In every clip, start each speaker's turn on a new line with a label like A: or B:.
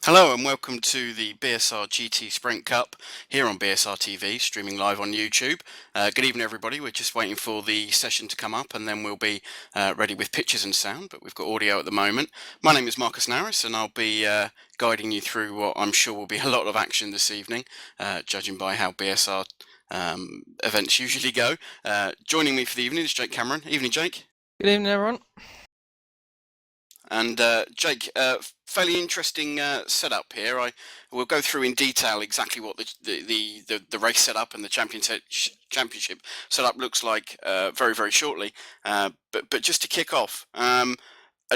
A: Hello and welcome to the BSR GT Sprint Cup here on BSR TV, streaming live on YouTube. Good evening everybody, we're just waiting for the session to come up and then we'll be ready with pictures and sound, but we've got audio at the moment. My name is Marcus Naris and I'll be guiding you through what I'm sure will be a lot of action this evening, judging by how BSR events usually go. Joining me for the evening is Jake Cameron. Evening Jake.
B: Good evening everyone.
A: And Jake, fairly interesting setup here. We'll go through in detail exactly what the race setup and the championship setup looks like very shortly. But just to kick off, a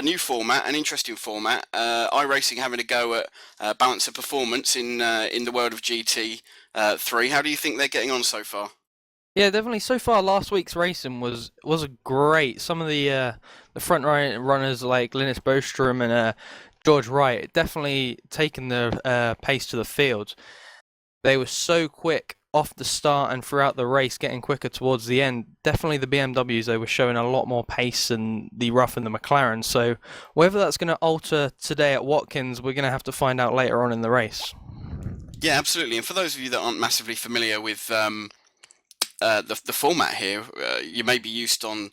A: new format, an interesting format. iRacing having a go at balance of performance in the world of GT3. How do you think they're getting on so far?
B: Yeah, definitely. So far, last week's racing was great. Some of the front runners like Linus Bostrom and George Wright definitely taken the pace to the field. They were so quick off the start and throughout the race, getting quicker towards the end. Definitely the BMWs, they were showing a lot more pace than the Ruf and the McLaren. So whether that's going to alter today at Watkins, we're going to have to find out later on in the race.
A: Yeah, absolutely. And for those of you that aren't massively familiar with the format here, you may be used on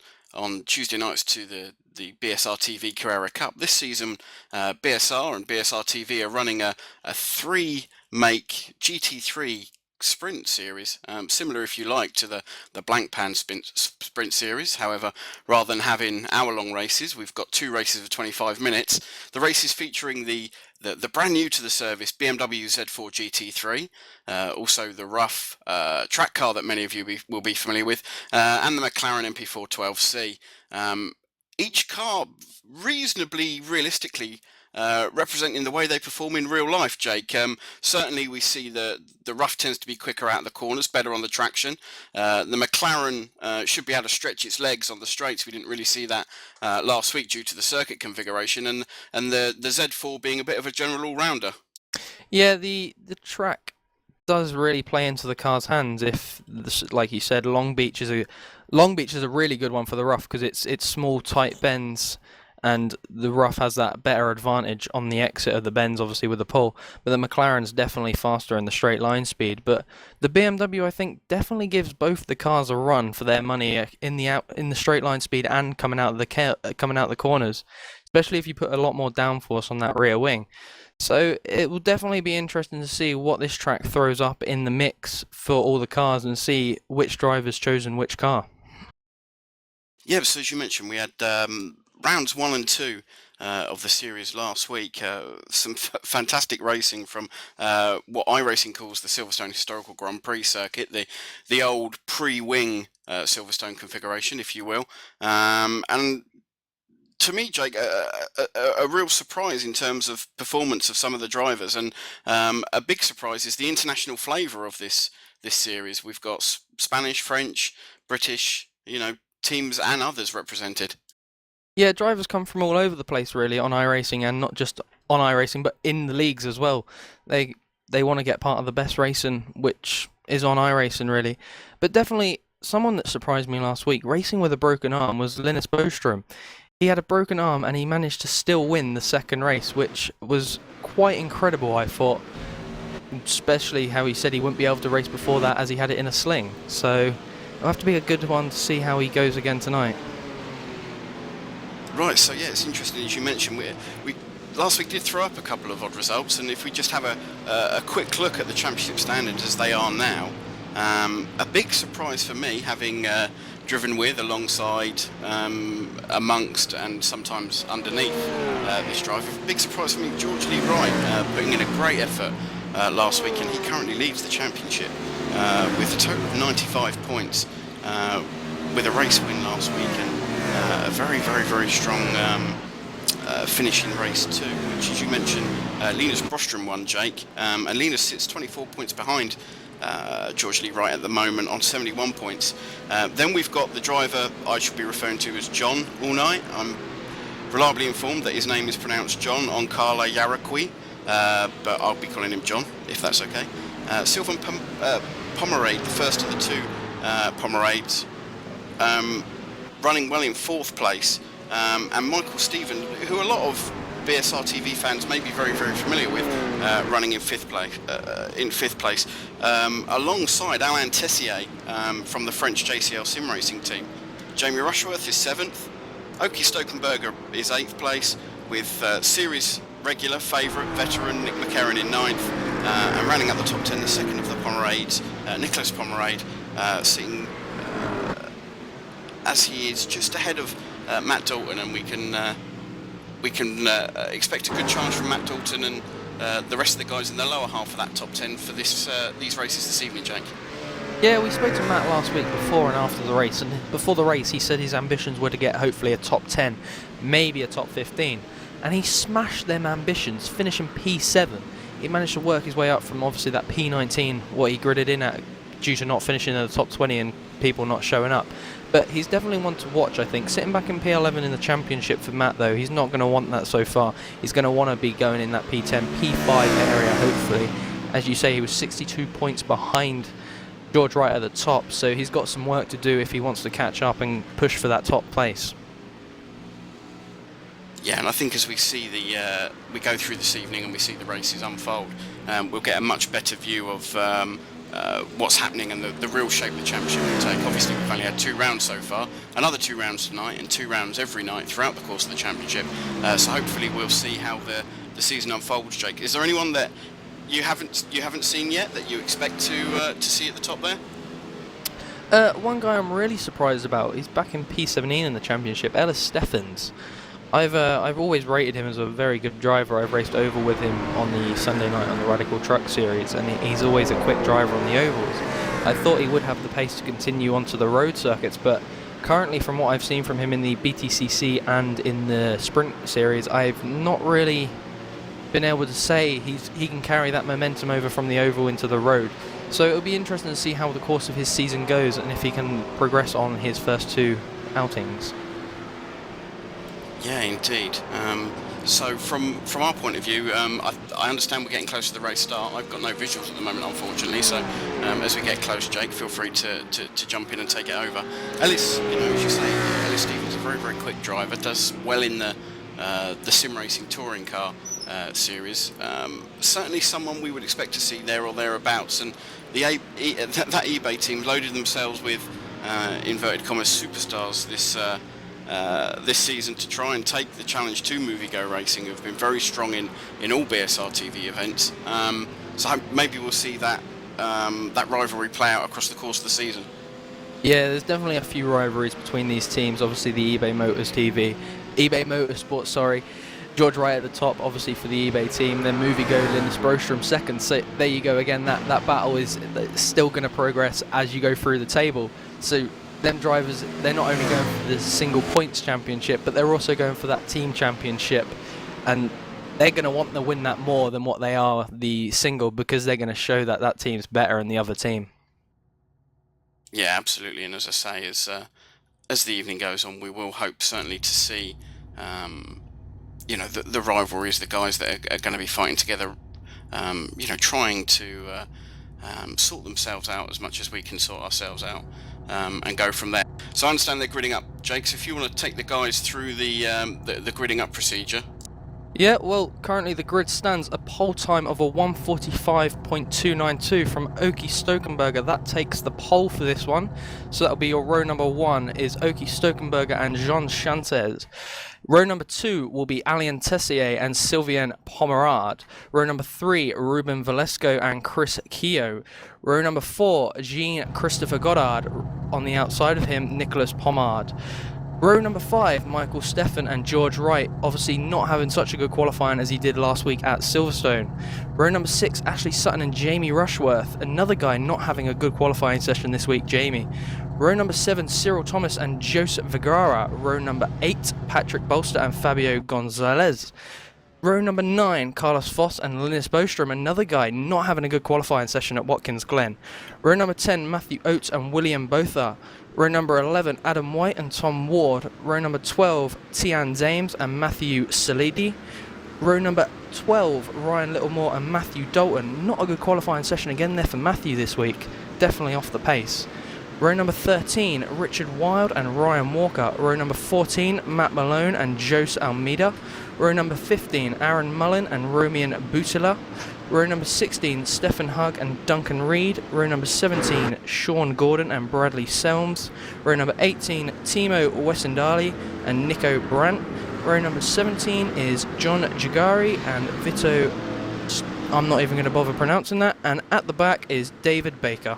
A: Tuesday nights to the BSR TV Carrera Cup. This season, BSR and BSR TV are running a three-make GT3 sprint series, similar if you like to the Blank Pan sprint series. However, rather than having hour-long races, we've got two races of 25 minutes. The races featuring the brand new to the service BMW Z4 GT3, also the Ruf track car that many of you will be familiar with, and the McLaren MP412C. Each car reasonably realistically representing the way they perform in real life, Jake. Certainly we see the Ruf tends to be quicker out of the corners, better on the traction. The McLaren should be able to stretch its legs on the straights. We didn't really see that last week due to the circuit configuration, and the Z4 being a bit of a general all-rounder.
B: Yeah, the track does really play into the car's hands. If, like you said, Long Beach is a really good one for the Ruf because it's small, tight bends, and the Ruf has that better advantage on the exit of the bends, obviously with the pull. But the McLaren's definitely faster in the straight line speed. But the BMW, I think, definitely gives both the cars a run for their money in the straight line speed and coming out of the corners, especially if you put a lot more downforce on that rear wing. So it will definitely be interesting to see what this track throws up in the mix for all the cars and see which driver's chosen which car.
A: Yeah, so as you mentioned, we had rounds 1 and 2 of the series last week. Some fantastic racing from what iRacing calls the Silverstone Historical Grand Prix circuit, the old pre-wing Silverstone configuration, if you will. And to me, Jake, a real surprise in terms of performance of some of the drivers, and a big surprise is the international flavour of this series. We've got Spanish, French, British, teams and others represented.
B: Yeah, drivers come from all over the place really on iRacing, and not just on iRacing, but in the leagues as well. They want to get part of the best racing, which is on iRacing really. But definitely someone that surprised me last week, racing with a broken arm, was Linus Bostrom. He had a broken arm and he managed to still win the second race, which was quite incredible, I thought. Especially how he said he wouldn't be able to race before that as he had it in a sling. So it'll have to be a good one to see how he goes again tonight.
A: Right, so yeah, it's interesting as you mentioned. We last week did throw up a couple of odd results, and if we just have a quick look at the championship standings as they are now, a big surprise for me, having driven with, alongside, amongst, and sometimes underneath this driver. Big surprise for me, George Lee Wright, putting in a great effort last week, and he currently leads the championship with a total of 95 points, with a race win last week, and a very strong finish in race 2, which, as you mentioned, Linus Bostrom won, Jake, and Linus sits 24 points behind George Lee Wright at the moment on 71 points. Then we've got the driver I should be referring to as John all night. I'm reliably informed that his name is pronounced John Onkala Yarakwi, but I'll be calling him John, if that's okay. Sylvan Pomerade, the first of the two Pomerades, running well in 4th place, and Michael Stephen, who a lot of BSR TV fans may be very, very familiar with, running in fifth place. Alongside Alain Tessier from the French JCL sim racing team. Jamie Rushworth is 7th. Oki Stokenberger is 8th place, with series regular favourite veteran Nick McLaren in 9th, and rounding out the top 10, the second of the Pomerades, Nicholas Pomerade, sitting as he is just ahead of Matt Dalton, and we can expect a good chance from Matt Dalton and the rest of the guys in the lower half of that top 10 for these races this evening, Jake.
B: Yeah, we spoke to Matt last week before and after the race, and before the race he said his ambitions were to get hopefully a top 10, maybe a top 15, and he smashed them ambitions, finishing P7. He managed to work his way up from obviously that P19, what he gridded in at due to not finishing in the top 20 and people not showing up. But he's definitely one to watch, I think. Sitting back in P11 in the championship for Matt, though, he's not going to want that so far. He's going to want to be going in that P10, P5 area, hopefully. As you say, he was 62 points behind George Wright at the top, so he's got some work to do if he wants to catch up and push for that top place.
A: Yeah, and I think as we see we go through this evening and we see the races unfold, we'll get a much better view of what's happening and the real shape the championship will take. Obviously, we've only had 2 rounds so far, another 2 rounds tonight, and 2 rounds every night throughout the course of the championship. So hopefully, we'll see how the season unfolds. Jake, is there anyone that you haven't seen yet that you expect to see at the top there?
B: One guy I'm really surprised about. He's back in P17 in the championship. Ellis Steffens. I've always rated him as a very good driver. I've raced oval with him on the Sunday night on the Radical Truck Series, and he's always a quick driver on the ovals. I thought he would have the pace to continue onto the road circuits, but currently from what I've seen from him in the BTCC and in the Sprint Series, I've not really been able to say he can carry that momentum over from the oval into the road. So it'll be interesting to see how the course of his season goes and if he can progress on his first 2 outings.
A: Yeah, indeed. So from our point of view, I understand we're getting close to the race start. I've got no visuals at the moment, unfortunately. So as we get close, Jake, feel free to jump in and take it over. Ellis, as you say, Ellis Stevens is a very, very quick driver. Does well in the sim racing touring car series. Certainly someone we would expect to see there or thereabouts. And that eBay team loaded themselves with inverted commas superstars this season to try and take the challenge to Movie Go Racing, who've been very strong in all BSR TV events. So maybe we'll see that rivalry play out across the course of the season.
B: Yeah, there's definitely a few rivalries between these teams. Obviously the eBay Motorsport, sorry. George Wright at the top, obviously for the eBay team. Then Movie Go, Linus Broström second. So there you go again. That battle is still going to progress as you go through the table. So them drivers, they're not only going for the single points championship, but they're also going for that team championship, and they're going to want to win that more than what they are the single, because they're going to show that that team's better than the other team.
A: Yeah, absolutely. And as I say, as the evening goes on, we will hope certainly to see the rivalries, the guys that are going to be fighting together, trying to sort themselves out as much as we can sort ourselves out. And go from there. So I understand they're gridding up. Jake, so if you want to take the guys through the gridding up procedure.
B: Yeah, well, currently the grid stands a pole time of a 1:45.292 from Oki Stokenberger. That takes the pole for this one. So that'll be your row number 1 is Oki Stokenberger and Jean Chantes. Row number 2 will be Alain Tessier and Sylvain Pomerade. Row number 3, Ruben Valesco and Chris Keogh. Row number 4, Jean-Christopher Goddard. On the outside of him, Nicholas Pommard. Row number 5, Michael Steffen and George Wright, obviously not having such a good qualifying as he did last week at Silverstone. Row number 6, Ashley Sutton and Jamie Rushworth, another guy not having a good qualifying session this week, Jamie. Row number 7, Cyril Thomas and Joseph Vergara. Row number 8, Patrick Bolster and Fabio Gonzalez. Row number 9, Carlos Foss and Linus Broström, another guy not having a good qualifying session at Watkins Glen. Row number 10, Matthew Oates and William Botha. Row number 11, Adam White and Tom Ward. Row number 12, Tian James and Matthew Salidi. Row number 12, Ryan Littlemore and Matthew Dalton. Not a good qualifying session again there for Matthew this week. Definitely off the pace. Row number 13, Richard Wild and Ryan Walker. Row number 14, Matt Malone and Jose Almeida. Row number 15, Aaron Mullen and Romian Butila. Row number 16, Stefan Hug and Duncan Reed. Row number 17, Sean Gordon and Bradley Selms. Row number 18, Timo Wessendali and Nico Brandt. Row number 17 is John Jagari and Vito. I'm not even going to bother pronouncing that. And at the back is David Baker.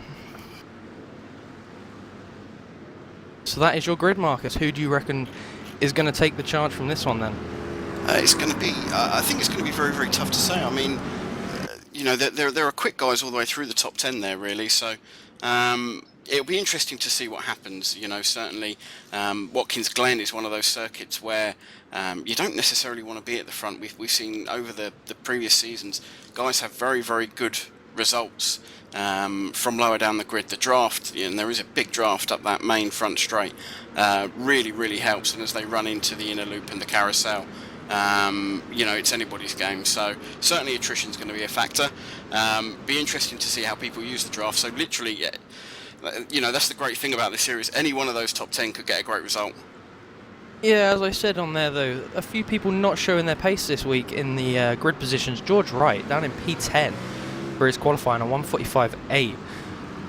B: So that is your grid, Marcus. Who do you reckon is going to take the charge from this one then?
A: It's going to be, I think it's going to be very, very tough to say. I mean, you know, there are quick guys all the way through the top 10 there, really. So it'll be interesting to see what happens. You know, certainly Watkins Glen is one of those circuits where you don't necessarily want to be at the front. We've seen over the previous seasons, guys have very, very good results from lower down the grid. The draft, and there is a big draft up that main front straight, really, really helps. And as they run into the inner loop and the carousel, you know, it's anybody's game. So certainly attrition is going to be a factor. Be interesting to see how people use the draft. So literally, you know, that's the great thing about this series. Any one of those top 10 could get a great result.
B: Yeah, as I said on there though, a few people not showing their pace this week in the grid positions. George Wright down in P10 for his qualifying on 1:45.8.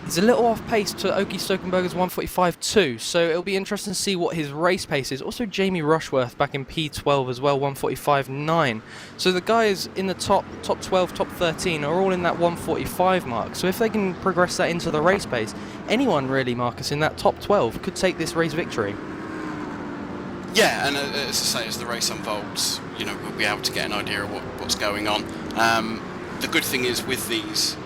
B: He's a little off pace to Oki Stokenberger's 1:45.2, so it'll be interesting to see what his race pace is. Also Jamie Rushworth back in P12 as well, 1:45.9. So the guys in the top 12, top 13 are all in that 1:45 mark. So if they can progress that into the race pace, anyone really, Marcus, in that top 12 could take this race victory.
A: Yeah, and as I say, as the race unfolds, you know, we'll be able to get an idea of what's going on. The good thing is with these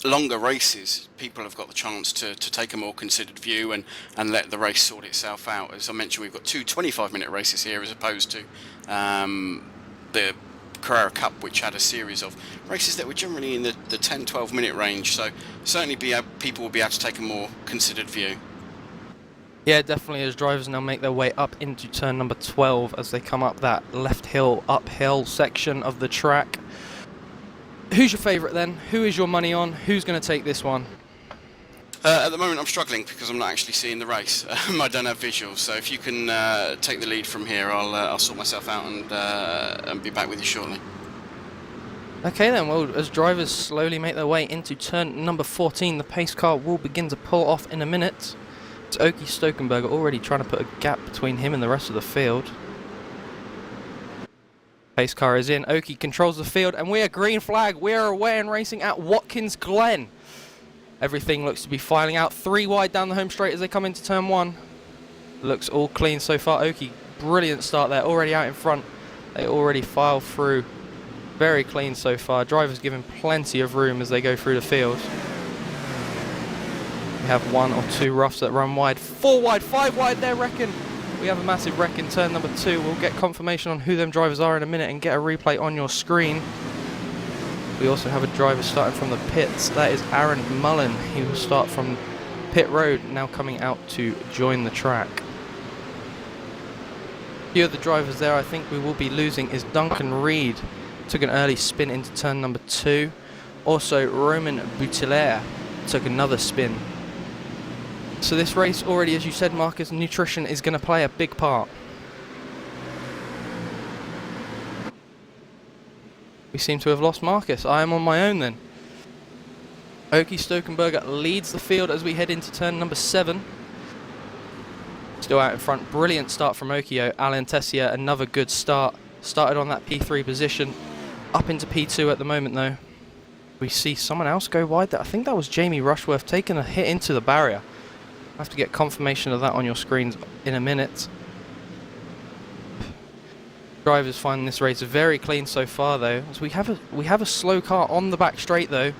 A: longer races, people have got the chance to take a more considered view and let the race sort itself out. As I mentioned, we've got two 25-minute races here as opposed to the Carrera Cup, which had a series of races that were generally in the 10-12 minute range. So certainly people will be able to take a more considered view.
B: Yeah, definitely, as drivers now make their way up into turn number 12 as they come up that left hill, uphill section of the track. Who's your favourite then? Who is your money on? Who's going to take this one?
A: At the moment I'm struggling because I'm not actually seeing the race. I don't have visuals, so if you can take the lead from here, I'll sort myself out and be back with you shortly.
B: Okay then, well, as drivers slowly make their way into turn number 14, the pace car will begin to pull off in a minute. It's Oki Stokenberger already trying to put a gap between him and the rest of the field. Pace car is in, Oki controls the field, and we are green flag. We are away and racing at Watkins Glen. Everything looks to be filing out 3 wide down the home straight as they come into turn 1. Looks all clean so far. Oki, brilliant start there, already out in front. They already file through. Very clean so far. Drivers given plenty of room as they go through the field. We have 1 or 2 roughs that run wide. 4 wide, 5 wide there, reckon. We have a massive wreck in turn number 2. We'll get confirmation on who them drivers are in a minute and get a replay on your screen. We also have a driver starting from the pits. That is Aaron Mullen. He will start from pit road, now coming out to join the track. A few of the drivers there I think we will be losing is Duncan Reed. Took an early spin into turn number 2. Also Roman Butiller took another spin. So this race already, as you said, Marcus, nutrition is going to play a big part. We seem to have lost Marcus. I am on my own then. Oki Stokenberger leads the field as we head into turn number 7. Still out in front. Brilliant start from Okio. Alan Tessier, another good start. Started on that P3 position. Up into P2 at the moment though. We see someone else go wide there. I think that was Jamie Rushworth taking a hit into the barrier. I have to get confirmation of that on your screens in a minute. Drivers finding this race very clean so far though. As we have a slow car on the back straight though.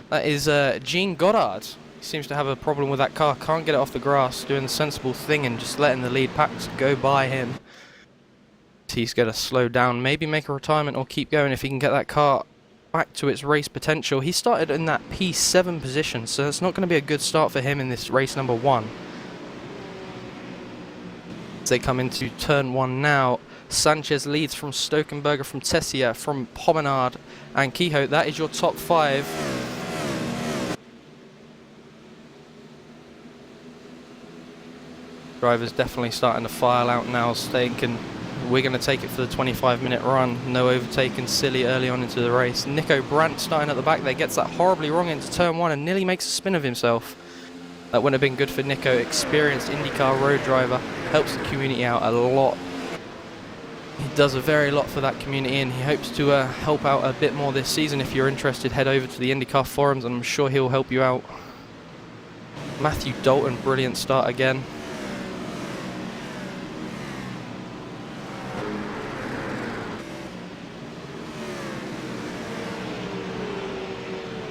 B: That is Gene Goddard. He seems to have a problem with that car. Can't get it off the grass. Doing the sensible thing and just letting the lead packs go by him. He's going to slow down, maybe make a retirement or keep going if he can get that car back to its race potential. He started in that P7 position, so it's not going to be a good start for him in this race number 1. As they come into turn 1 now, Sanchez leads from Stokenberger, from Tessier, from Pomenard and Kehoe. That is your top 5. drivers definitely starting to file out now, thinking we're going to take it for the 25-minute run. No overtaking silly early on into the race. Nico Brandt starting at the back there, gets that horribly wrong into turn 1 and nearly makes a spin of himself. That wouldn't have been good for Nico. Experienced IndyCar road driver, helps the community out a lot. He does a very lot for that community, and he hopes to help out a bit more this season. If you're interested, head over to the IndyCar forums and I'm sure he'll help you out. Matthew Dalton, brilliant start again.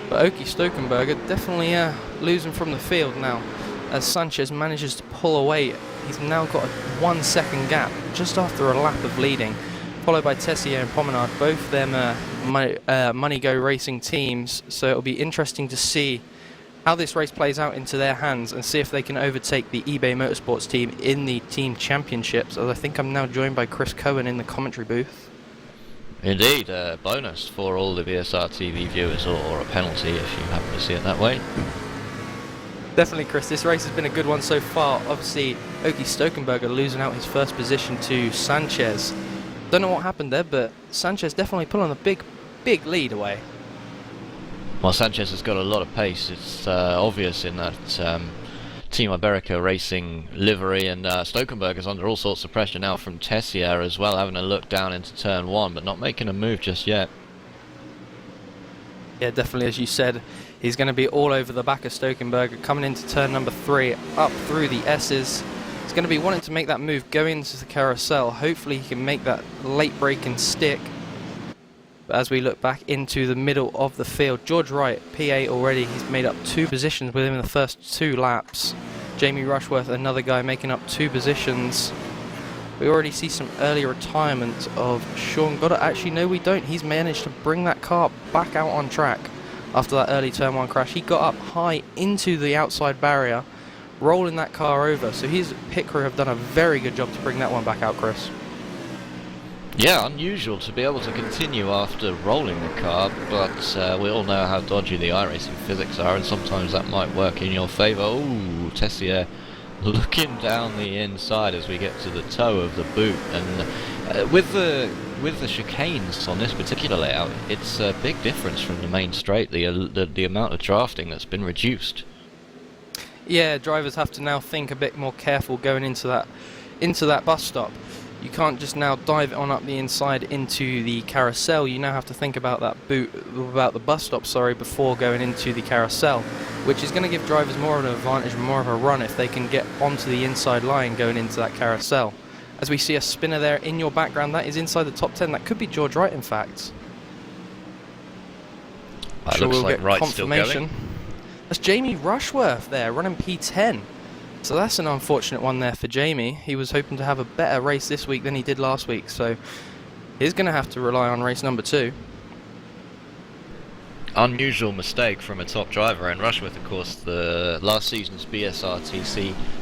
B: But Oki Stokenberger definitely losing from the field now, as Sanchez manages to pull away. He's now got a 1 second gap just after a lap of leading, followed by Tessier and Pomenard, both them Money Go Racing teams. So it'll be interesting to see how this race plays out into their hands and see if they can overtake the eBay Motorsports team in the team championships, as I think I'm now joined by Chris Cohen in the commentary booth.
C: Indeed, a bonus for all the BSR TV viewers, or a penalty if you happen to see it that way.
B: Definitely, Chris. This race has been a good one so far. Obviously, Oki Stokenberger losing out his first position to Sanchez. Don't know what happened there, but Sanchez definitely pulling a big lead away.
C: Well, Sanchez has got a lot of pace. It's obvious in that Team Iberica Racing livery, and Stokenberger's under all sorts of pressure now from Tessier as well, having a look down into turn 1, but not making a move just yet.
B: Yeah, definitely, as you said, he's going to be all over the back of Stokenberger, coming into turn number 3, up through the S's. He's going to be wanting to make that move, go into the carousel. Hopefully he can make that late break and stick. But as we look back into the middle of the field, George Wright, P8 already, he's made up 2 positions within the first 2 laps. Jamie Rushworth, another guy making up 2 positions. We already see some early retirement of Sean Goddard. Actually, no, we don't. He's managed to bring that car back out on track after that early turn 1 crash. He got up high into the outside barrier, rolling that car over. So his pit crew have done a very good job to bring that one back out, Chris.
C: Yeah, unusual to be able to continue after rolling the car, but we all know how dodgy the iRacing physics are, and sometimes that might work in your favour. Ooh, Tessier looking down the inside as we get to the toe of the boot, and with the chicanes on this particular layout, it's a big difference from the main straight, the amount of drafting that's been reduced. Yeah,
B: drivers have to now think a bit more careful going into that bus stop. You can't just now dive it on up the inside into the carousel. You now have to think about the bus stop, before going into the carousel, which is going to give drivers more of an advantage, more of a run if they can get onto the inside line going into that carousel. As we see a spinner there in your background, that is inside the top 10. That could be George Wright, in fact.
C: That looks like Wright's still going.
B: That's Jamie Rushworth there, running P10. So that's an unfortunate one there for Jamie. He was hoping to have a better race this week than he did last week, so he's going to have to rely on race number 2.
C: Unusual mistake from a top driver, and Rushworth, of course, the last season's BSR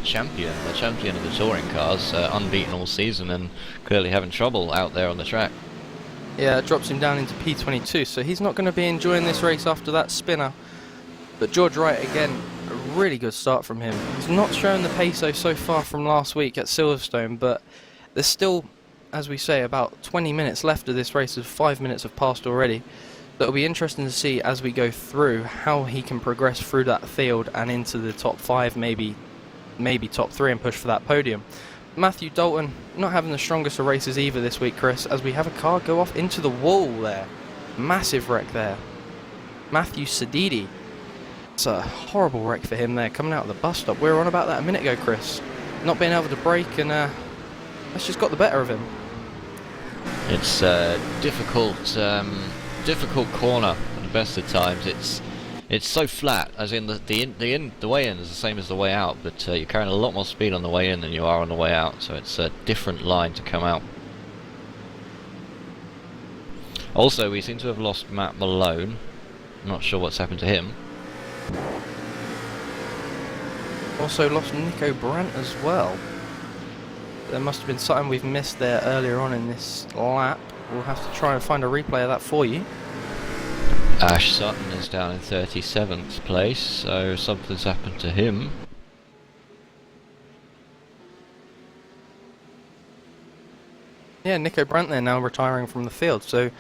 C: champion, the champion of the touring cars, unbeaten all season and clearly having trouble out there on the track.
B: Yeah, it drops him down into P22, so he's not going to be enjoying this race after that spinner. But George Wright, again, a really good start from him. He's not shown the pace so far from last week at Silverstone, but there's still, as we say, about 20 minutes left of this race, as 5 minutes have passed already. It'll be interesting to see as we go through how he can progress through that field and into the top 5, maybe top 3, and push for that podium. Matthew Dalton not having the strongest of races either this week, Chris, as we have a car go off into the wall there. Massive wreck there. Matthew Sedidi. It's a horrible wreck for him there, coming out of the bus stop. We were on about that a minute ago, Chris. Not being able to brake, and that's just got the better of him.
C: It's difficult corner at the best of times. It's so flat, as in the way in is the same as the way out, but you're carrying a lot more speed on the way in than you are on the way out, so it's a different line to come out. Also, we seem to have lost Matt Malone. I'm not sure what's happened to him.
B: Also lost Nico Brandt as well. There must have been something we've missed there earlier on in this lap. We'll have to try and find a replay of that for you.
C: Ash Sutton is down in 37th place, so something's happened to him.
B: Yeah, Nico Brandt there now retiring from the field, so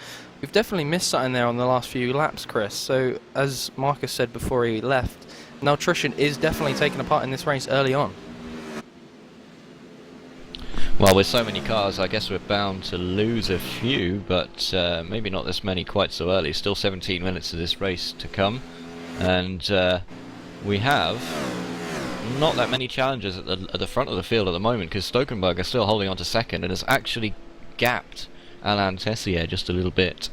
B: we've definitely missed something there on the last few laps, Chris. So, as Marcus said before he left, malnutrition is definitely taking a part in this race early on.
C: Well, with so many cars, I guess we're bound to lose a few, but maybe not this many quite so early. Still 17 minutes of this race to come, and we have not that many challenges at the front of the field at the moment, because Stokenberg is still holding on to second and has actually gapped Alain Tessier just a little bit.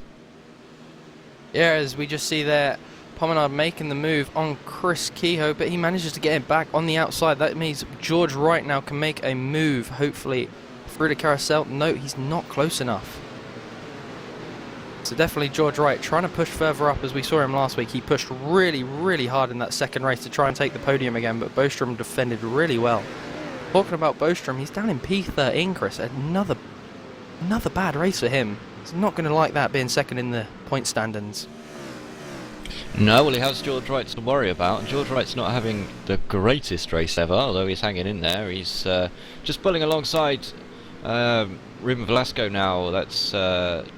B: Yeah, as we just see there, Pomenard making the move on Chris Kehoe, but he manages to get it back on the outside. That means George Wright now can make a move, hopefully, through the carousel. No, he's not close enough. So definitely George Wright trying to push further up, as we saw him last week. He pushed really, really hard in that second race to try and take the podium again, but Bostrom defended really well. Talking about Bostrom, he's down in P13, Chris. Another bad race for him. He's not going to like that, being second in the point standings.
C: No, well, he has George Wright to worry about, and George Wright's not having the greatest race ever, although he's hanging in there. He's just pulling alongside Ruben Velasco now. That's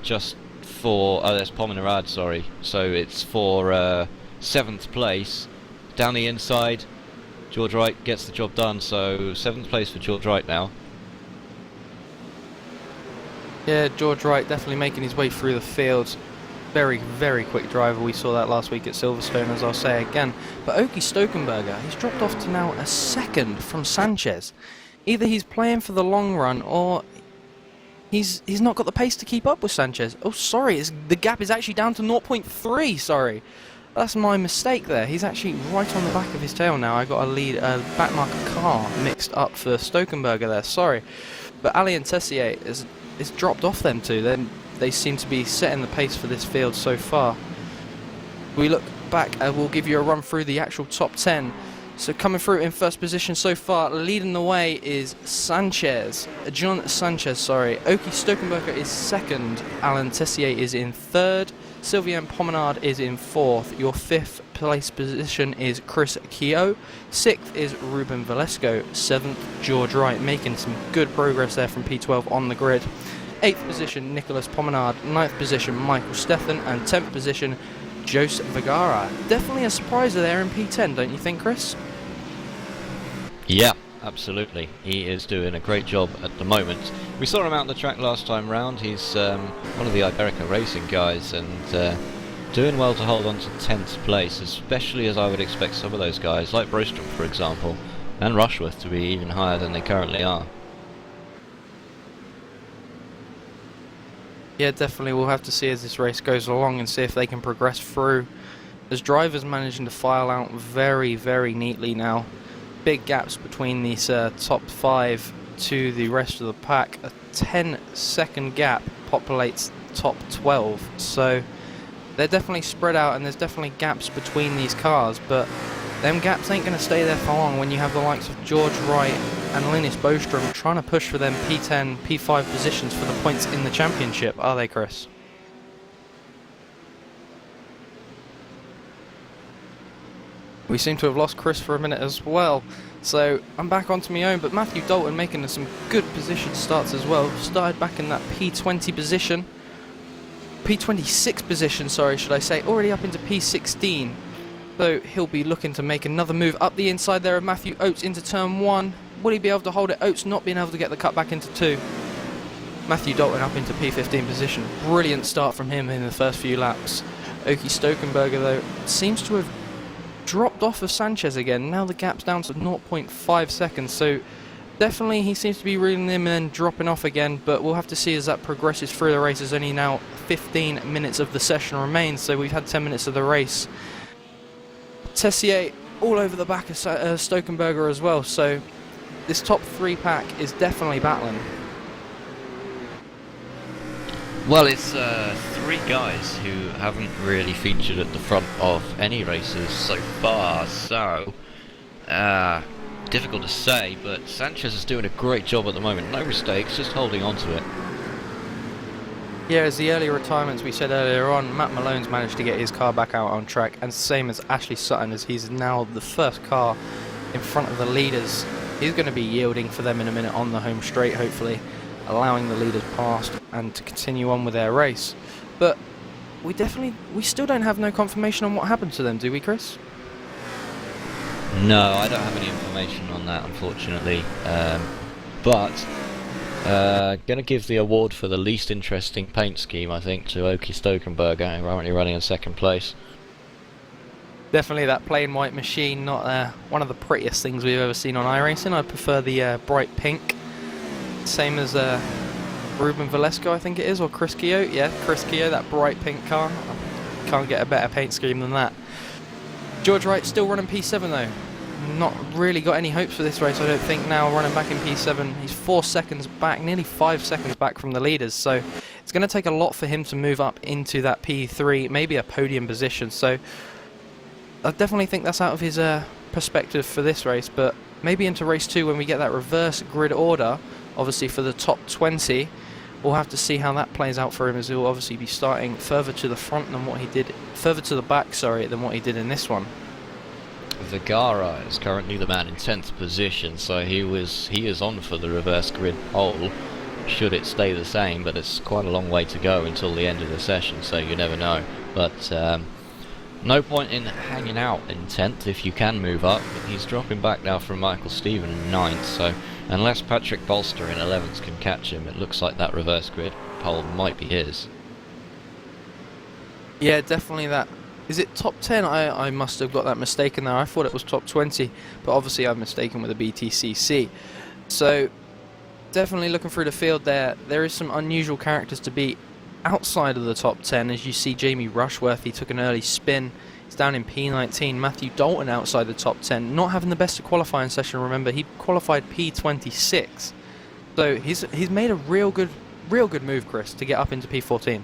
C: just for... Oh, that's Pomenarad, sorry. So it's for 7th place. Down the inside, George Wright gets the job done, so 7th place for George Wright now.
B: Yeah, George Wright definitely making his way through the field. Very, very quick driver. We saw that last week at Silverstone, as I'll say again. But Oki Stokenberger, he's dropped off to now a second from Sanchez. Either he's playing for the long run, or he's not got the pace to keep up with Sanchez. Oh, sorry, the gap is actually down to 0.3, sorry. That's my mistake there. He's actually right on the back of his tail now. I got a back marker car mixed up for Stokenberger there, sorry. But Alain Tessier is dropped off them two. Then they seem to be setting the pace for this field so far. We look back and we'll give you a run through the actual top 10. So coming through in first position so far, leading the way is John Sanchez, sorry. Oki Stokenberger is second, Alain Tessier is in third, Sylvain Pomenard is in fourth. Your 5th place position is Chris Kehoe. 6th is Ruben Velasco. 7th, George Wright, making some good progress there from P12 on the grid. 8th position, Nicholas Pomenard. 9th position, Michael Stephan. And 10th position, Jose Vergara. Definitely a surpriser there in P10, don't you think, Chris?
C: Yeah, absolutely. He is doing a great job at the moment. We saw him out on the track last time round. He's one of the Iberica Racing guys, and doing well to hold on to 10th place, especially as I would expect some of those guys, like Brostrom for example, and Rushworth, to be even higher than they currently are.
B: Yeah, definitely. We'll have to see as this race goes along and see if they can progress through. As drivers managing to file out very, very neatly now. Big gaps between these top 5 to the rest of the pack. A 10-second gap populates top 12. So they're definitely spread out, and there's definitely gaps between these cars, but them gaps ain't going to stay there for long when you have the likes of George Wright and Linus Bostrom trying to push for them P10, P5 positions for the points in the championship, are they, Chris? We seem to have lost Chris for a minute as well, so I'm back onto my own, but Matthew Dalton making some good position starts as well. Started back in that P20 position, P26 position, sorry, should I say, already up into P16. So he'll be looking to make another move up the inside there of Matthew Oates into turn 1. Will he be able to hold it? Oates not being able to get the cut back into 2. Matthew Dalton up into P15 position. Brilliant start from him in the first few laps. Oki Stokenberger, though, seems to have dropped off of Sanchez again. Now the gap's down to 0.5 seconds, so definitely he seems to be reeling him and then dropping off again, but we'll have to see as that progresses through the race. There's only now 15 minutes of the session remains, so we've had 10 minutes of the race. Tessier all over the back of Stokenberger as well, so this top 3 pack is definitely battling.
C: Well, it's 3 guys who haven't really featured at the front of any races so far, so difficult to say, but Sanchez is doing a great job at the moment. No mistakes, just holding on to it.
B: Yeah, as the early retirements we said earlier on, Matt Malone's managed to get his car back out on track, and same as Ashley Sutton, as he's now the first car in front of the leaders. He's going to be yielding for them in a minute on the home straight, hopefully. allowing the leaders past and to continue on with their race. But we still don't have no confirmation on what happened to them, do we, Chris?
C: No, I don't have any information on that, unfortunately. But gonna give the award for the least interesting paint scheme, I think, to Oki Stokenberger, currently running in second place.
B: Definitely that plain white machine, not one of the prettiest things we've ever seen on iRacing. I prefer the bright pink, same as Ruben Velasco, I think it is, or Chris Keogh. Yeah, Chris Keogh, that bright pink car. Can't get a better paint scheme than that. George Wright still running P7 though. Not really got any hopes for this race, I don't think, now running back in P7. He's 4 seconds back, nearly 5 seconds back from the leaders, so it's going to take a lot for him to move up into that P3, maybe a podium position. So I definitely think that's out of his perspective for this race, but maybe into race 2 when we get that reverse grid order, obviously for the top 20, we'll have to see how that plays out for him, as he'll obviously be starting further to the front than what he did, further to the back, sorry, than what he did in this one.
C: Vergara is currently the man in 10th position, so he is on for the reverse grid pole, should it stay the same, but it's quite a long way to go until the end of the session, so you never know. But no point in hanging out in 10th if you can move up, but he's dropping back now from Michael Stephen in 9th, so unless Patrick Bolster in 11th can catch him, it looks like that reverse grid pole might be his.
B: Yeah, definitely that. Is it top 10? I must have got that mistaken there. I thought it was top 20, but obviously I'm mistaken with a BTCC. So definitely looking through the field there, there is some unusual characters to beat outside of the top 10. As you see, Jamie Rushworth, he took an early spin. He's down in P19. Matthew Dalton outside the top 10, not having the best of qualifying session. Remember, he qualified P26. So he's made a real good move, Chris, to get up into P14.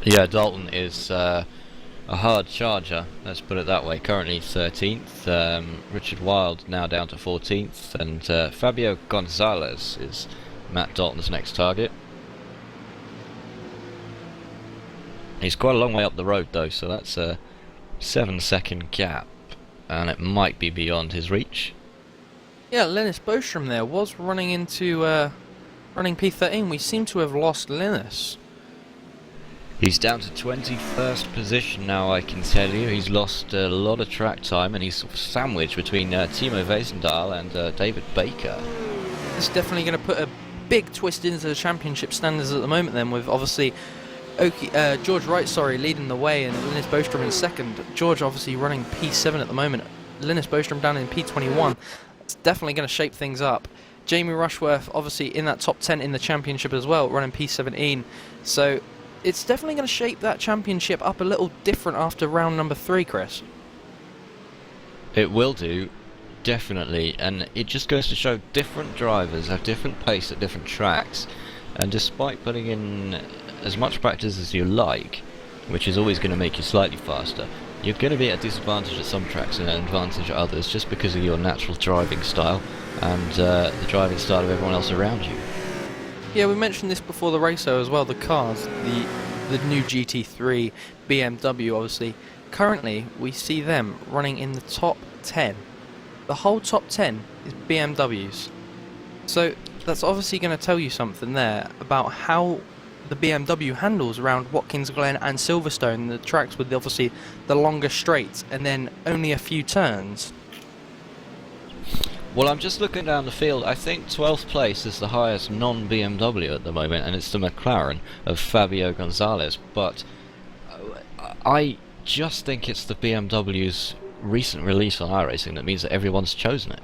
C: Yeah, Dalton is a hard charger, let's put it that way. Currently 13th, Richard Wild now down to 14th, and Fabio Gonzalez is Matt Dalton's next target. He's quite a long way up the road though, so that's a 7-second gap, and it might be beyond his reach.
B: Yeah, Linus Bostrom there was running into running P13. We seem to have lost Linus.
C: He's down to 21st position now, I can tell you. He's lost a lot of track time, and he's sort of sandwiched between Timo Wesendahl and David Baker.
B: It's definitely going to put a big twist into the championship standards at the moment then, with obviously George Wright, leading the way, and Linus Bostrom in second. George obviously running P7 at the moment. Linus Bostrom down in P21. It's definitely going to shape things up. Jamie Rushworth obviously in that top 10 in the championship as well, running P17. So it's definitely going to shape that championship up a little different after round number 3, Chris.
C: It will do, definitely, and it just goes to show different drivers have different pace at different tracks, and despite putting in as much practice as you like, which is always going to make you slightly faster, you're going to be at a disadvantage at some tracks and an advantage at others just because of your natural driving style and the driving style of everyone else around you.
B: Yeah, we mentioned this before the race though as well, the cars, the new GT3 BMW obviously. Currently, we see them running in the top 10. The whole top 10 is BMWs. So that's obviously going to tell you something there about how the BMW handles around Watkins Glen and Silverstone, the tracks with obviously the longer straights and then only a few turns.
C: Well, I'm just looking down the field. I think 12th place is the highest non-BMW at the moment, and it's the McLaren of Fabio Gonzalez. But I just think it's the BMW's recent release on iRacing that means that everyone's chosen it.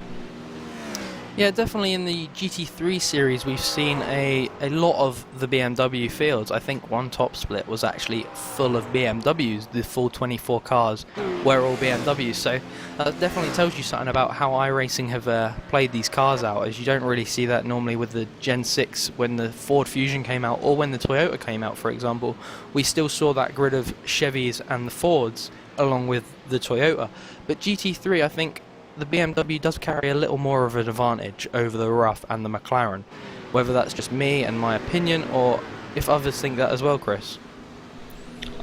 B: Yeah, definitely in the GT3 series we've seen a lot of the BMW fields. I think one top split was actually full of BMWs. The full 24 cars were all BMWs. So that definitely tells you something about how iRacing have played these cars out, as you don't really see that normally with the Gen 6 when the Ford Fusion came out, or when the Toyota came out, for example. We still saw that grid of Chevys and the Fords along with the Toyota. But GT3, I think the BMW does carry a little more of an advantage over the Ruf and the McLaren. Whether that's just me and my opinion, or if others think that as well, Chris.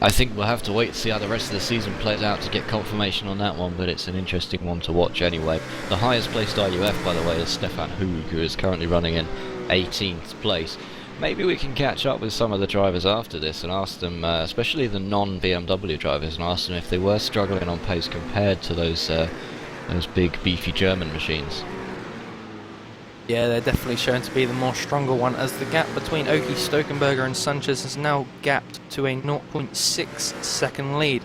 C: I think we'll have to wait to see how the rest of the season plays out to get confirmation on that one, but it's an interesting one to watch anyway. The highest placed RUF, by the way, is Stefan Hug, who is currently running in 18th place. Maybe we can catch up with some of the drivers after this and ask them, especially the non-BMW drivers, and ask them if they were struggling on pace compared to those big beefy German machines.
B: Yeah, they're definitely shown to be the more stronger one, as the gap between Oki, Stokenberger and Sanchez has now gapped to a 0.6 second lead.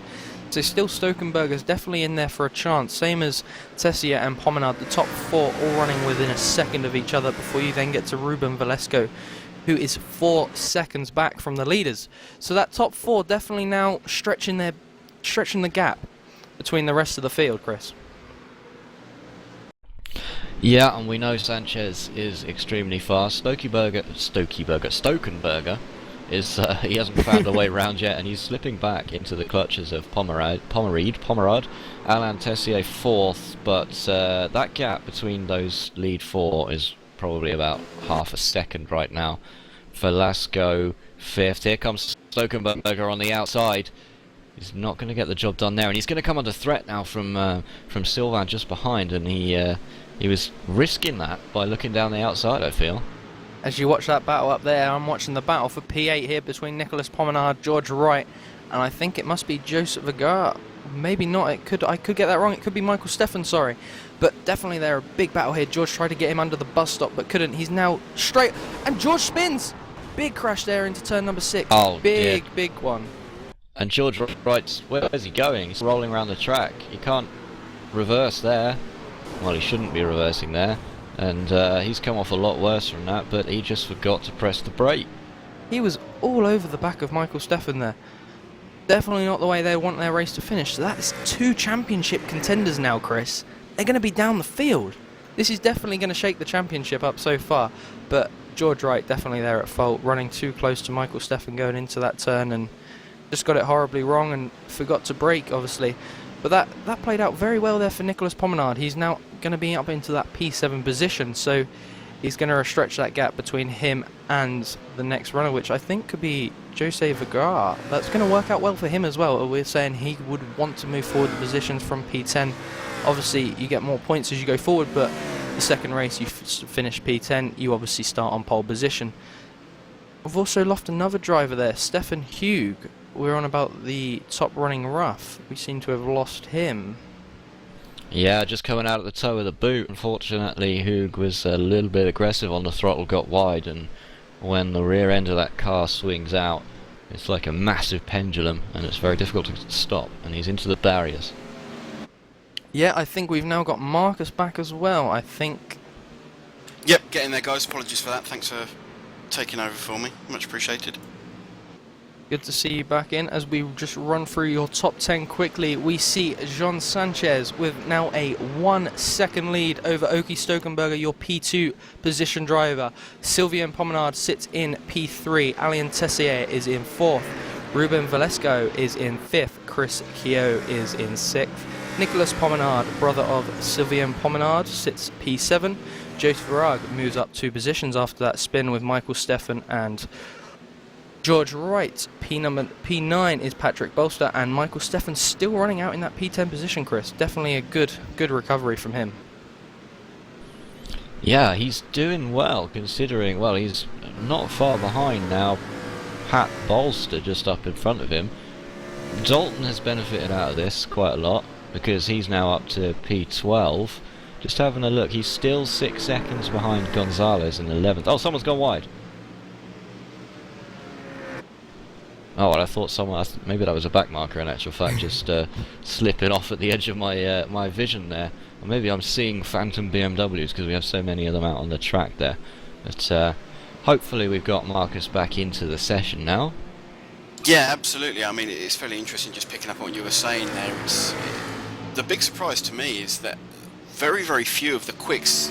B: So still Stokenberger's definitely in there for a chance, same as Tessier and Pomenard, the top 4 all running within a second of each other before you then get to Ruben Velasco, who is 4 seconds back from the leaders. So that top 4 definitely now stretching the gap between the rest of the field, Chris.
C: Yeah, and we know Sanchez is extremely fast. Stokenberger is he hasn't found a way round yet, and he's slipping back into the clutches of Pomerad. Alain Tessier 4th, but that gap between those lead 4 is probably about half a second right now. Velasco 5th. Here comes Stokenberger on the outside. He's not going to get the job done there, and he's going to come under threat now from Sylvain just behind, and he was risking that by looking down the outside, I feel.
B: As you watch that battle up there, I'm watching the battle for P8 here between Nicolas Pomenard, George Wright, and I think it must be Joseph Agar. Maybe not. I could get that wrong. It could be Michael Steffen, sorry. But definitely they're a big battle here. George tried to get him under the bus stop, but couldn't. He's now straight, and George spins. Big crash there into turn number 6.
C: Oh,
B: big
C: dear.
B: one.
C: And George Wright's, where is he going? He's rolling around the track. He can't reverse there. Well, he shouldn't be reversing there, and he's come off a lot worse from that, but he just forgot to press the brake.
B: He was all over the back of Michael Steffen there. Definitely not the way they want their race to finish. So that's 2 championship contenders now, Chris. They're going to be down the field. This is definitely going to shake the championship up so far, but George Wright definitely there at fault, running too close to Michael Steffen going into that turn, and just got it horribly wrong and forgot to brake, obviously. But that played out very well there for Nicolas Pomenard. He's now going to be up into that P7 position, so he's going to stretch that gap between him and the next runner, which I think could be Jose Vergara. That's going to work out well for him as well. We're saying he would want to move forward the positions from P10. Obviously, you get more points as you go forward, but the second race you finish P10, you obviously start on pole position. We've also lost another driver there, Stefan Hugh. We're on about the top running Ruf. We seem to have lost him.
C: Yeah, just coming out at the toe of the boot. Unfortunately, Hugh was a little bit aggressive on the throttle, got wide, and when the rear end of that car swings out, it's like a massive pendulum, and it's very difficult to stop, and he's into the barriers.
B: Yeah, I think we've now got Marcus back as well, I think.
A: Yep, get in there, guys. Apologies for that. Thanks for taking over for me. Much appreciated.
B: Good to see you back in. As we just run through your top 10 quickly, we see Jean Sanchez with now a 1 second lead over Oki Stokenberger, your P2 position driver. Sylvain Pomenard sits in P3. Alain Tessier is in 4th. Ruben Velasco is in 5th. Chris Keogh is in 6th. Nicolas Pomenard, brother of Sylvain Pomenard, sits P7. Joseph Vergara moves up 2 positions after that spin with Michael Steffen and George Wright. P9 is Patrick Bolster, and Michael Steffen still running out in that P10 position, Chris. Definitely a good recovery from him.
C: Yeah, he's doing well, considering, well, he's not far behind now. Pat Bolster just up in front of him. Dalton has benefited out of this quite a lot, because he's now up to P12. Just having a look, he's still 6 seconds behind Gonzalez in 11th. Oh, someone's gone wide. Oh, well, I thought someone, maybe that was a back marker in actual fact, just slipping off at the edge of my my vision there. Or maybe I'm seeing phantom BMWs because we have so many of them out on the track there. But hopefully we've got Marcus back into the session now.
A: Yeah, absolutely. I mean, it's fairly interesting just picking up on what you were saying there. The big surprise to me is that very, very few of the quicks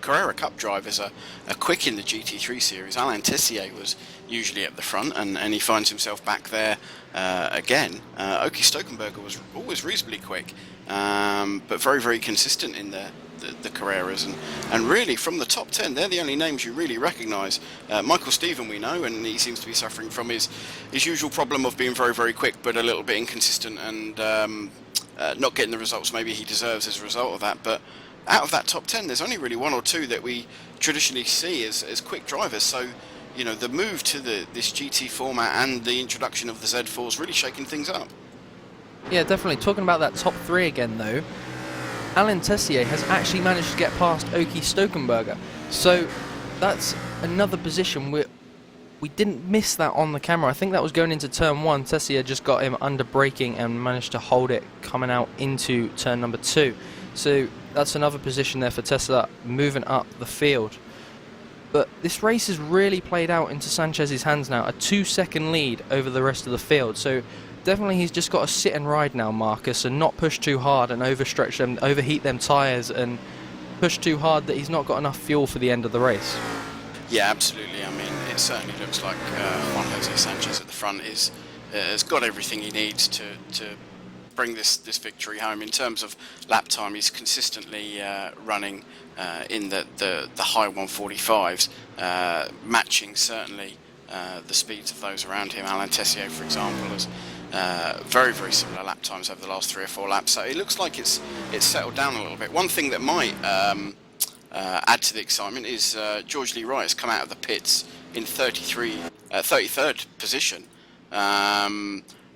A: Carrera Cup drivers are quick in the GT3 series. Alain Tessier was usually at the front, and he finds himself back there again. Oki Stokenberger was always reasonably quick, but very, very consistent in the Carreras, and really from the top 10 they're the only names you really recognise. Michael Stephen we know, and he seems to be suffering from his usual problem of being very, very quick but a little bit inconsistent and not getting the results maybe he deserves as a result of that. But out of that top 10, there's only really one or two that we traditionally see as quick drivers. So, you know, the move to this GT format and the introduction of the Z4 is really shaking things up.
B: Yeah, definitely. Talking about that top 3 again, though, Alain Tessier has actually managed to get past Oki Stokenberger. So that's another position where we didn't miss that on the camera. I think that was going into turn 1. Tessier just got him under braking and managed to hold it coming out into turn number 2. So that's another position there for Tesla moving up the field. But this race has really played out into Sanchez's hands now. A 2-second lead over the rest of the field. So definitely he's just got to sit and ride now, Marcus, and not push too hard and overstretch them, overheat them tyres and push too hard that he's not got enough fuel for the end of the race.
A: Yeah, absolutely. I mean, it certainly looks like Juan Jose Sanchez at the front has got everything he needs to bring this victory home. In terms of lap time, he's consistently running in the high 145s, matching certainly the speeds of those around him. Alain Tessier, for example, has very, very similar lap times over the last 3 or 4 laps. So it looks like it's settled down a little bit. One thing that might add to the excitement is George Lee Wright has come out of the pits in 33rd position,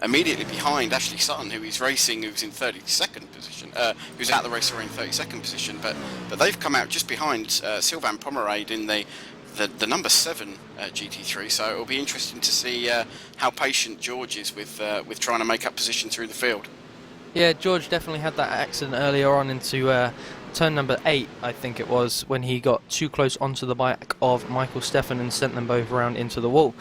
A: immediately behind Ashley Sutton, who's in 32nd position, who's out of the race already in 32nd position, but they've come out just behind Sylvain Pomerade in the number 7 GT3. So it'll be interesting to see how patient George is with trying to make up position through the field.
B: Yeah, George definitely had that accident earlier on into turn number 8, I think it was, when he got too close onto the bike of Michael Steffen and sent them both around into the wall.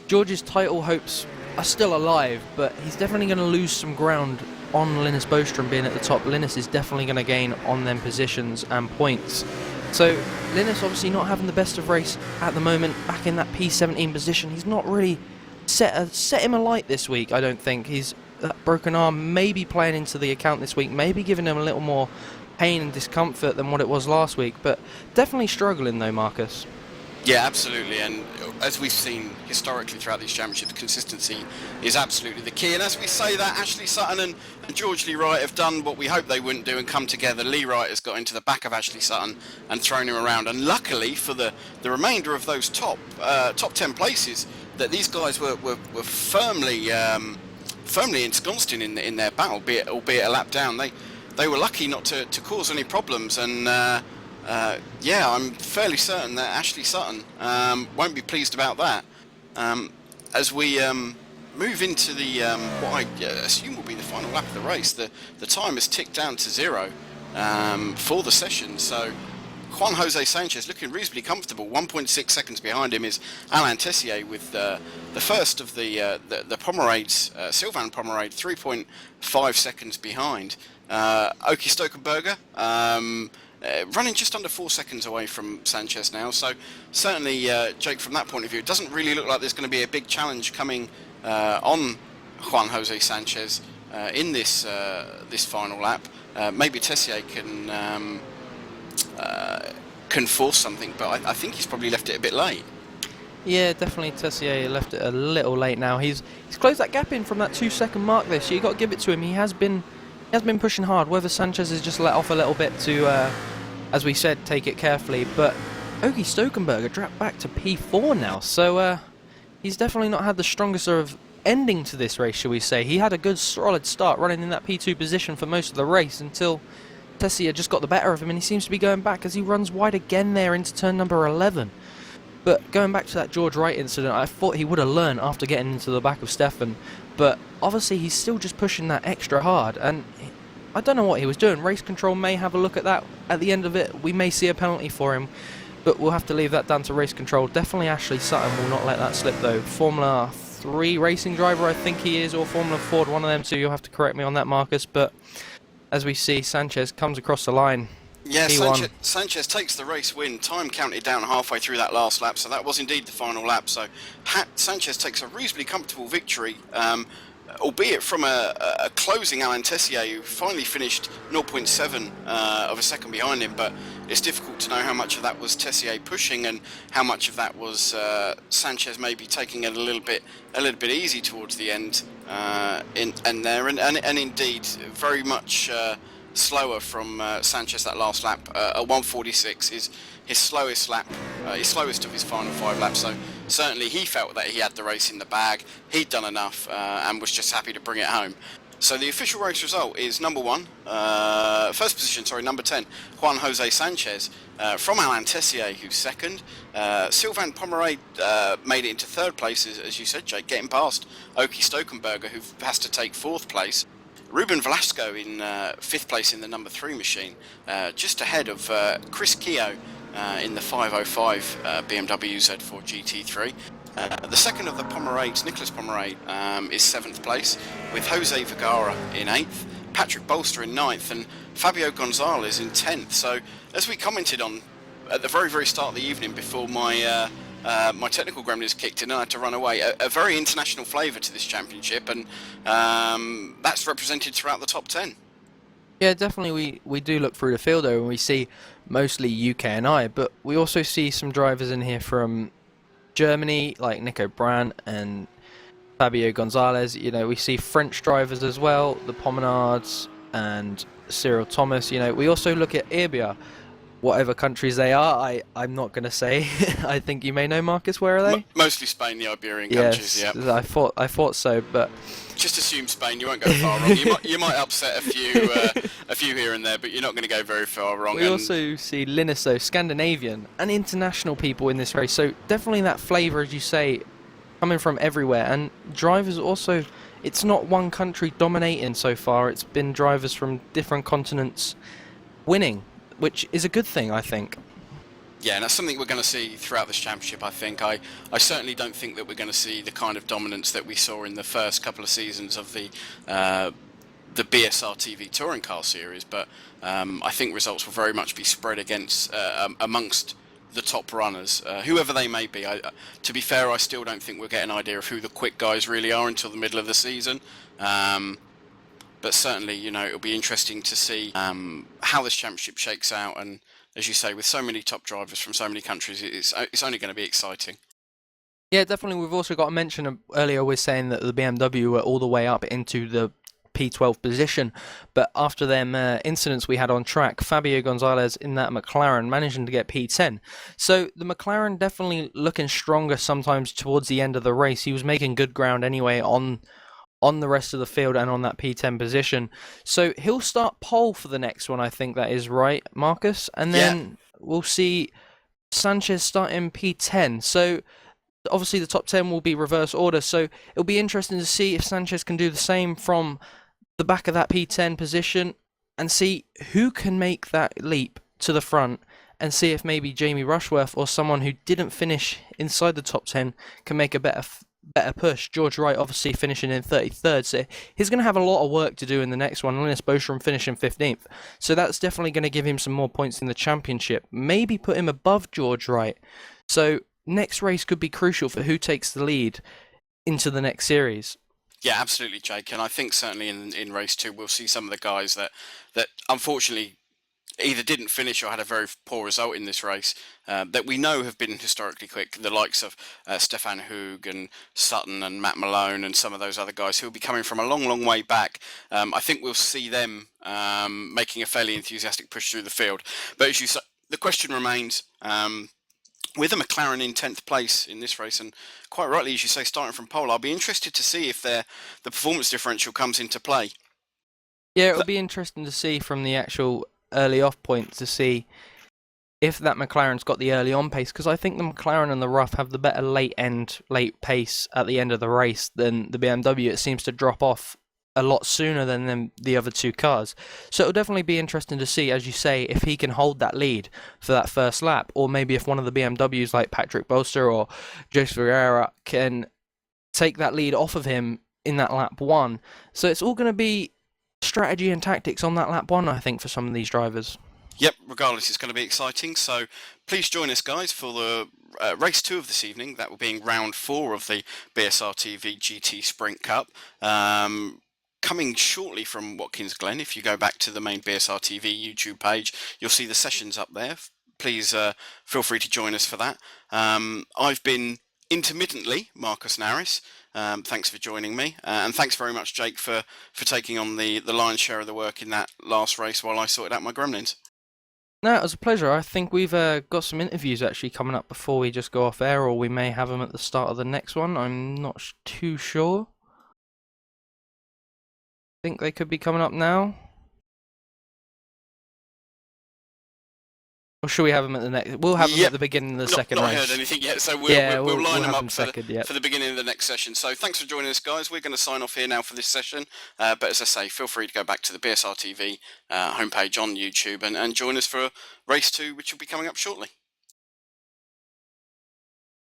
B: George's title hopes are still alive, but he's definitely going to lose some ground on Linus Bostrom being at the top. Linus is definitely going to gain on them positions and points. So Linus obviously not having the best of race at the moment, back in that P17 position. He's not really set him alight this week, I don't think. That broken arm maybe playing into the account this week, maybe giving him a little more pain and discomfort than what it was last week, but definitely struggling though, Marcus.
A: Yeah, absolutely, and as we've seen historically throughout these championships, consistency is absolutely the key. And as we say that, Ashley Sutton and George Lee Wright have done what we hoped they wouldn't do and come together. Lee Wright has got into the back of Ashley Sutton and thrown him around, and luckily for the remainder of those top 10 places, that these guys were firmly ensconced in their battle, albeit a lap down. They were lucky not to cause any problems, and yeah, I'm fairly certain that Ashley Sutton won't be pleased about that. As we move into the what I assume will be the final lap of the race, the time has ticked down to 0 for the session. So Juan Jose Sanchez looking reasonably comfortable. 1.6 seconds behind him is Alain Tessier with the first of the Pomerades, Sylvain Pomerade, 3.5 seconds behind. Oki Stokenberger running just under 4 seconds away from Sanchez now. So certainly, Jake, from that point of view, it doesn't really look like there's going to be a big challenge coming on Juan Jose Sanchez in this final lap. Maybe Tessier can force something, but I think he's probably left it a bit late.
B: Yeah, definitely Tessier left it a little late now. He's closed that gap in from that 2-second mark there, so you got to give it to him. He has been pushing hard. Whether Sanchez has just let off a little bit to, as we said, take it carefully. But Oki Stokenberger dropped back to P4 now, so he's definitely not had the strongest sort of ending to this race, shall we say. He had a good solid start running in that P2 position for most of the race until Tessier just got the better of him, and he seems to be going back as he runs wide again there into turn number 11. But going back to that George Wright incident, I thought he would have learned after getting into the back of Steffen, but obviously he's still just pushing that extra hard, and I don't know what he was doing. Race control may have a look at that at the end of it. We may see a penalty for him, but we'll have to leave that down to race control. Definitely Ashley Sutton will not let that slip though. Formula 3 racing driver, I think he is, or Formula Ford, one of them two. You'll have to correct me on that, Marcus, but as we see, Sanchez comes across the line.
A: Yeah, Sanchez takes the race win. Time counted down halfway through that last lap, so that was indeed the final lap. So Sanchez takes a reasonably comfortable victory, albeit from a closing Alain Tessier, who finally finished 0.7 of a second behind him. But it's difficult to know how much of that was Tessier pushing and how much of that was Sanchez maybe taking it a little bit easy towards the end. And indeed, very much slower from Sanchez that last lap. At 1:46 is his slowest lap, his slowest of his final 5 laps. So certainly he felt that he had the race in the bag. He'd done enough and was just happy to bring it home. So the official race result is number 10, Juan Jose Sanchez from Alain Tessier, who's second. Sylvain Pomeray made it into 3rd place, as you said, Jake, getting past Oki Stokenberger, who has to take 4th place. Ruben Velasco in 5th place in the number 3 machine, just ahead of Chris Keogh in the 505 BMW Z4 GT3. The second of the Pomerays, Nicholas Pomeray, is 7th place, with Jose Vergara in 8th, Patrick Bolster in 9th, and Fabio Gonzalez in 10th. So, as we commented on at the very, very start of the evening before my my technical gremlins kicked in and I had to run away, a very international flavour to this championship, and that's represented throughout the top 10.
B: Yeah, definitely we do look through the field though, and we see mostly UK and I, but we also see some drivers in here from Germany, like Nico Brandt and Fabio Gonzalez. You know, we see French drivers as well, the Pomenards and Cyril Thomas. You know, we also look at Irbia, whatever countries they are. I'm not going to say. I think you may know, Marcus. Where are they?
A: Mostly Spain, the Iberian countries.
B: Yes,
A: Yeah.
B: I thought so, but
A: just assume Spain. You won't go far wrong. You might upset a few here and there, but you're not going to go very far wrong.
B: We also see Linus, though, Scandinavian and international people in this race. So definitely that flavour, as you say, coming from everywhere. And drivers also, it's not one country dominating so far. It's been drivers from different continents winning, which is a good thing, I think.
A: Yeah, and that's something we're going to see throughout this championship, I think. I certainly don't think that we're going to see the kind of dominance that we saw in the first couple of seasons of the BSR TV Touring Car Series, but I think results will very much be spread against amongst the top runners, whoever they may be. To be fair, I still don't think we'll get an idea of who the quick guys really are until the middle of the season. But certainly, you know, it'll be interesting to see how this championship shakes out, and as you say, with so many top drivers from so many countries, it's only going to be exciting.
B: Yeah, definitely. We've also got to mention, earlier we're saying that the BMW were all the way up into the P12 position, but after them incidents we had on track, Fabio Gonzalez in that McLaren managing to get P10. So the McLaren definitely looking stronger sometimes towards the end of the race. He was making good ground anyway on the rest of the field and on that P10 position. So he'll start pole for the next one, I think that is right, Marcus. And then we'll see Sanchez starting P10. So obviously the top 10 will be reverse order. So it'll be interesting to see if Sanchez can do the same from the back of that P10 position and see who can make that leap to the front, and see if maybe Jamie Rushworth or someone who didn't finish inside the top 10 can make a better push. George Wright obviously finishing in 33rd, so he's going to have a lot of work to do in the next one. Linus Bostrom finishing 15th, so that's definitely going to give him some more points in the championship, maybe put him above George Wright. So next race could be crucial for who takes the lead into the next series.
A: Yeah, absolutely, Jake, and I think certainly in race 2 we'll see some of the guys that unfortunately either didn't finish or had a very poor result in this race, that we know have been historically quick, the likes of Stefan Hoog and Sutton and Matt Malone and some of those other guys who will be coming from a long, long way back. I think we'll see them making a fairly enthusiastic push through the field. But as you say, the question remains, with a McLaren in 10th place in this race, and quite rightly, as you say, starting from pole, I'll be interested to see if the performance differential comes into play.
B: Yeah, it'll be interesting to see from the actual early off point to see if that McLaren's got the early on pace, because I think the McLaren and the Ruf have the better late pace at the end of the race than the BMW. It seems to drop off a lot sooner than the other two cars. So it'll definitely be interesting to see, as you say, if he can hold that lead for that first lap, or maybe if one of the BMWs like Patrick Bolster or Jose Ferreira can take that lead off of him in that lap 1. So it's all going to be strategy and tactics on that lap 1, I think, for some of these drivers.
A: Yep, regardless, it's going to be exciting. So please join us, guys, for the race 2 of this evening. That will be round 4 of the BSR TV GT Sprint Cup. Coming shortly from Watkins Glen. If you go back to the main BSR TV YouTube page, you'll see the sessions up there. Please feel free to join us for that. I've been intermittently Marcus Narris. Thanks for joining me, and thanks very much, Jake, for taking on the lion's share of the work in that last race while I sorted out my gremlins.
B: No, it was a pleasure. I think we've got some interviews actually coming up before we just go off air, or we may have them at the start of the next one. I'm not too sure. I think they could be coming up now. Or should we have them at the next? We'll have them at the beginning of the second race.
A: Not heard anything yet, so we'll line them up for
B: the
A: beginning of the next session. So thanks for joining us, guys. We're going to sign off here now for this session. But as I say, feel free to go back to the BSR TV homepage on YouTube and join us for race 2, which will be coming up shortly.